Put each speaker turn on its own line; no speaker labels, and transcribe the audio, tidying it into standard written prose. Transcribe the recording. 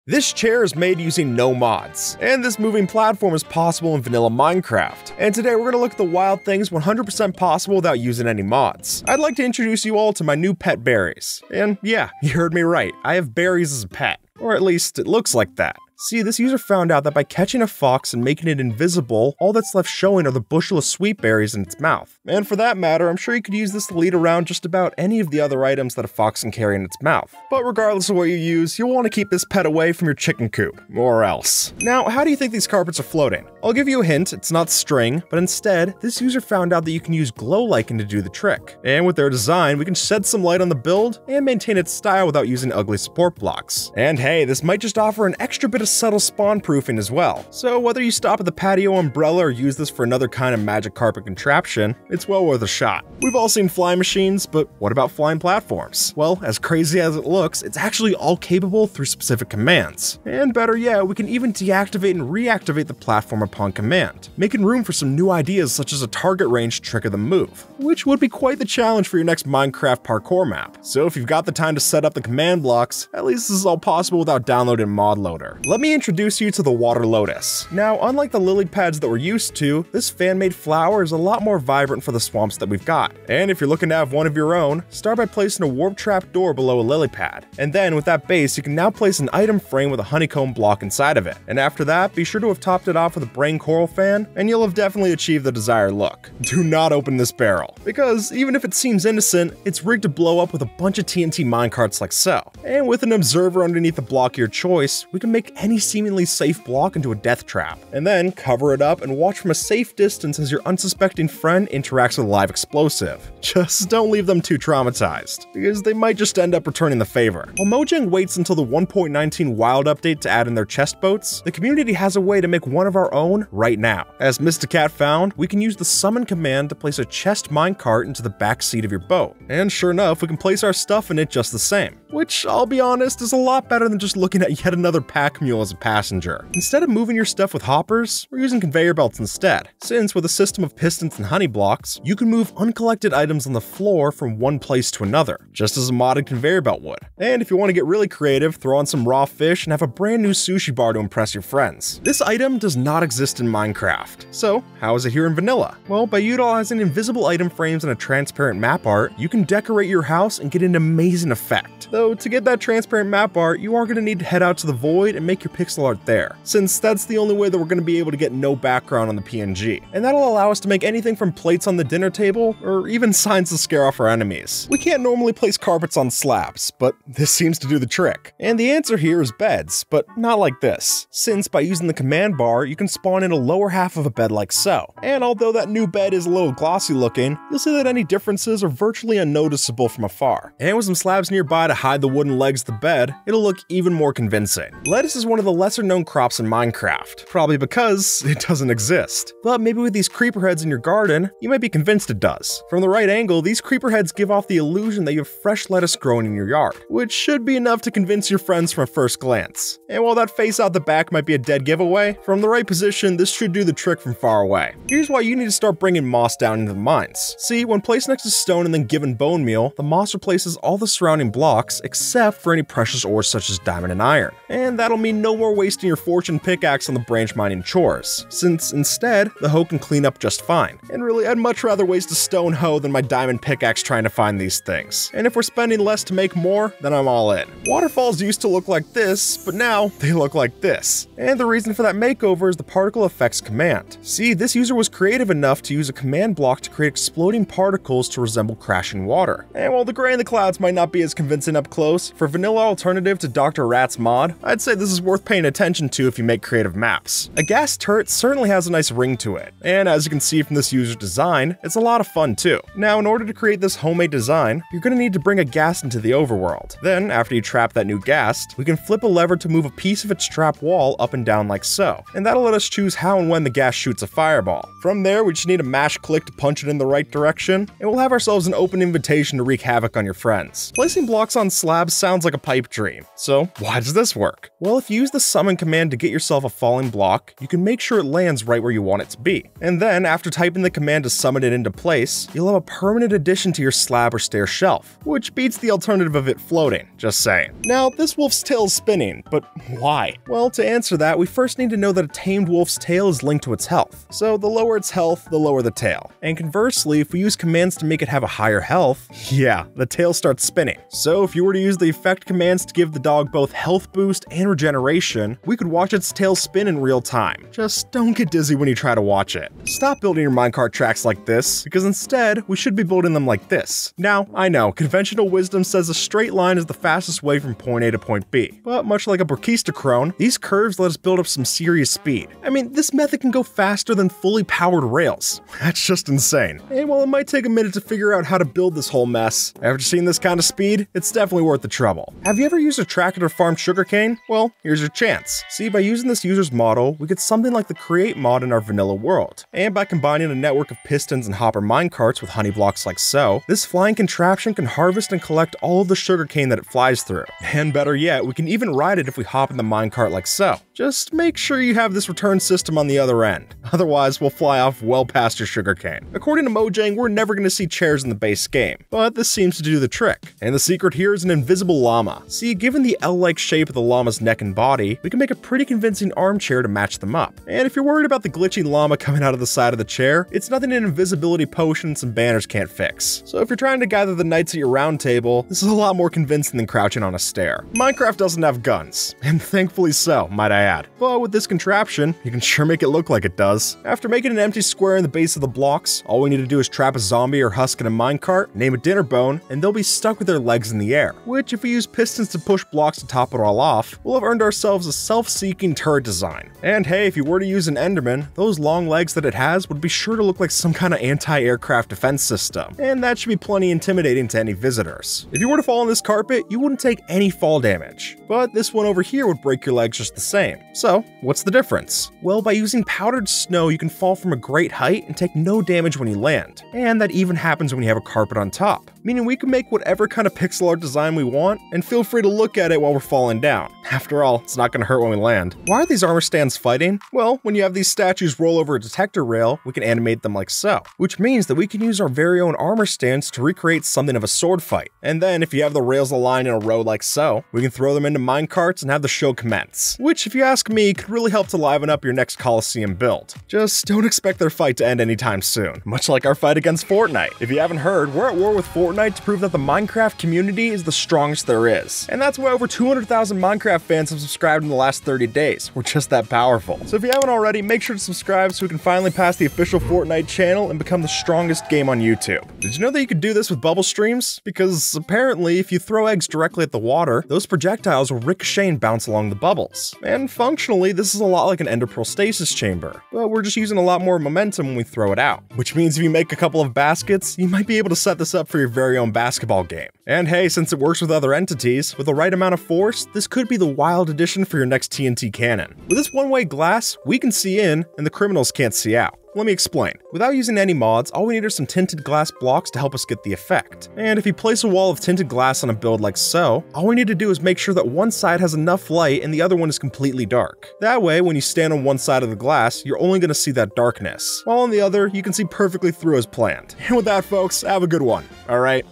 This chair is made using no mods, and this moving platform is possible in vanilla Minecraft. And today we're going to look at the wild things 100% possible without using any mods. I'd like to introduce you all to my new pet berries. And yeah, you heard me right, I have berries as a pet. Or at least it looks like that. See, this user found out that by catching a fox and making it invisible, all that's left showing are the bushel of sweet berries in its mouth. And for that matter, I'm sure you could use this to lead around just about any of the other items that a fox can carry in its mouth. But regardless of what you use, you'll want to keep this pet away from your chicken coop, or else. Now, how do you think these carpets are floating? I'll give you a hint, it's not string, but instead, this user found out that you can use glow lichen to do the trick. And with their design, we can shed some light on the build and maintain its style without using ugly support blocks. And hey, this might just offer an extra bit of subtle spawn proofing as well. So whether you stop at the patio umbrella or use this for another kind of magic carpet contraption, it's well worth a shot. We've all seen flying machines, but what about flying platforms? Well, as crazy as it looks, it's actually all capable through specific commands. And better yet, we can even deactivate and reactivate the platform upon command, making room for some new ideas such as a target range trick of the move, which would be quite the challenge for your next Minecraft parkour map. So if you've got the time to set up the command blocks, at least this is all possible without downloading Mod Loader. Let me introduce you to the water lotus. Now, unlike the lily pads that we're used to, this fan-made flower is a lot more vibrant for the swamps that we've got. And if you're looking to have one of your own, start by placing a warp trap door below a lily pad. And then with that base, you can now place an item frame with a honeycomb block inside of it. And after that, be sure to have topped it off with a brain coral fan, and you'll have definitely achieved the desired look. Do not open this barrel, because even if it seems innocent, it's rigged to blow up with a bunch of TNT minecarts like so. And with an observer underneath the block of your choice, we can make any seemingly safe block into a death trap, and then cover it up and watch from a safe distance as your unsuspecting friend interacts with a live explosive. Just don't leave them too traumatized, because they might just end up returning the favor. While Mojang waits until the 1.19 wild update to add in their chest boats, the community has a way to make one of our own right now. As Mysticat found, we can use the summon command to place a chest minecart into the back seat of your boat, and sure enough, we can place our stuff in it just the same. Which, I'll be honest, is a lot better than just looking at yet another pack mule as a passenger. Instead of moving your stuff with hoppers, we're using conveyor belts instead, since with a system of pistons and honey blocks, you can move uncollected items on the floor from one place to another, just as a modded conveyor belt would. And if you want to get really creative, throw on some raw fish and have a brand new sushi bar to impress your friends. This item does not exist in Minecraft. So, how is it here in vanilla? Well, by utilizing invisible item frames and a transparent map art, you can decorate your house and get an amazing effect. Though, to get that transparent map art, you are going to need to head out to the void and make your pixel art there, since that's the only way that we're going to be able to get no background on the PNG. And that'll allow us to make anything from plates on the dinner table, or even signs to scare off our enemies. We can't normally place carpets on slabs, but this seems to do the trick. And the answer here is beds, but not like this, since by using the command bar, you can spawn in a lower half of a bed like so. And although that new bed is a little glossy looking, you'll see that any differences are virtually unnoticeable from afar. And with some slabs nearby to hide the wooden legs of the bed, it'll look even more convincing. Lettuce is one of the lesser known crops in Minecraft, probably because it doesn't exist. But maybe with these creeper heads in your garden, you might be convinced it does. From the right angle, these creeper heads give off the illusion that you have fresh lettuce growing in your yard, which should be enough to convince your friends from a first glance. And while that face out the back might be a dead giveaway, from the right position, this should do the trick from far away. Here's why you need to start bringing moss down into the mines. See, when placed next to stone and then given bone meal, the moss replaces all the surrounding blocks except for any precious ores such as diamond and iron. And that'll mean no more wasting your fortune pickaxe on the branch mining chores, since instead, the hoe can clean up just fine. And really, I'd much rather waste a stone hoe than my diamond pickaxe trying to find these things. And if we're spending less to make more, then I'm all in. Waterfalls used to look like this, but now they look like this. And the reason for that makeover is the particle effects command. See, this user was creative enough to use a command block to create exploding particles to resemble crashing water. And while the gray in the clouds might not be as convincing up close, for a vanilla alternative to Dr. Rat's mod, I'd say this is worth paying attention to if you make creative maps. A gas turret certainly has a nice ring to it, and as you can see from this user's design, it's a lot of fun too. Now, in order to create this homemade design, you're going to need to bring a ghast into the overworld. Then, after you trap that new ghast, we can flip a lever to move a piece of its trap wall up and down like so, and that'll let us choose how and when the ghast shoots a fireball. From there, we just need a mash click to punch it in the right direction, and we'll have ourselves an open invitation to wreak havoc on your friends. Placing blocks on slabs sounds like a pipe dream, so why does this work? Well, if you you use the summon command to get yourself a falling block, you can make sure it lands right where you want it to be. And then, after typing the command to summon it into place, you'll have a permanent addition to your slab or stair shelf, which beats the alternative of it floating, just saying. Now, this wolf's tail is spinning, but why? Well, to answer that, we first need to know that a tamed wolf's tail is linked to its health. So the lower its health, the lower the tail. And conversely, if we use commands to make it have a higher health, yeah, the tail starts spinning. So if you were to use the effect commands to give the dog both health boost and regeneration, we could watch its tail spin in real time. Just don't get dizzy when you try to watch it. Stop building your minecart tracks like this, because instead, we should be building them like this. Now, I know, conventional wisdom says a straight line is the fastest way from point A to point B, but much like a Brachistochrone, these curves let us build up some serious speed. I mean, this method can go faster than fully powered rails. That's just insane. And while it might take a minute to figure out how to build this whole mess, after seeing this kind of speed, it's definitely worth the trouble. Have you ever used a tractor to farm sugarcane? Well, here's your chance. See, by using this user's model, we get something like the create mod in our vanilla world. And by combining a network of pistons and hopper minecarts with honey blocks like so, this flying contraption can harvest and collect all of the sugarcane that it flies through. And better yet, we can even ride it if we hop in the minecart like so. Just make sure you have this return system on the other end. Otherwise, we'll fly off well past your sugarcane. According to Mojang, we're never going to see chairs in the base game, but this seems to do the trick. And the secret here is an invisible llama. See, given the L-like shape of the llama's neck and body, we can make a pretty convincing armchair to match them up. And if you're worried about the glitchy llama coming out of the side of the chair, it's nothing an invisibility potion and some banners can't fix. So if you're trying to gather the knights at your round table, this is a lot more convincing than crouching on a stair. Minecraft doesn't have guns, and thankfully so, might I add. But with this contraption, you can sure make it look like it does. After making an empty square in the base of the blocks, all we need to do is trap a zombie or husk in a minecart, name a dinner bone, and they'll be stuck with their legs in the air. Which, if we use pistons to push blocks to top it all off, we'll have earned ourselves a self-seeking turret design. And hey, if you were to use an Enderman, those long legs that it has would be sure to look like some kind of anti-aircraft defense system, and that should be plenty intimidating to any visitors. If you were to fall on this carpet, you wouldn't take any fall damage, but this one over here would break your legs just the same. So, what's the difference? Well, by using powdered snow, you can fall from a great height and take no damage when you land, and that even happens when you have a carpet on top, meaning we can make whatever kind of pixel art design we want, and feel free to look at it while we're falling down. After all, it's not going to hurt when we land. Why are these armor stands fighting? Well, when you have these statues roll over a detector rail, we can animate them like so, which means that we can use our very own armor stands to recreate something of a sword fight. And then, if you have the rails aligned in a row like so, we can throw them into minecarts and have the show commence, which, if you ask me, could really help to liven up your next Coliseum build. Just don't expect their fight to end anytime soon, much like our fight against Fortnite. If you haven't heard, we're at war with Fortnite to prove that the Minecraft community is the strongest there is. And that's why over 200,000 Minecraft fans have subscribed in the last 30 days. We're just that powerful. So if you haven't already, make sure to subscribe so we can finally pass the official Fortnite channel and become the strongest game on YouTube. Did you know that you could do this with bubble streams? Because apparently, if you throw eggs directly at the water, those projectiles will ricochet and bounce along the bubbles. And functionally, this is a lot like an ender pearl stasis chamber, but we're just using a lot more momentum when we throw it out. Which means if you make a couple of baskets, you might be able to set this up for your very own basketball game. And hey, since it works with other entities, with the right amount of force, this could be the wild addition for your next TNT cannon. With this one-way glass, we can see in, and the criminals can't see out. Let me explain. Without using any mods, all we need are some tinted glass blocks to help us get the effect. And if you place a wall of tinted glass on a build like so, all we need to do is make sure that one side has enough light and the other one is completely dark. That way, when you stand on one side of the glass, you're only going to see that darkness, while on the other, you can see perfectly through as planned. And with that, folks, have a good one. Alright?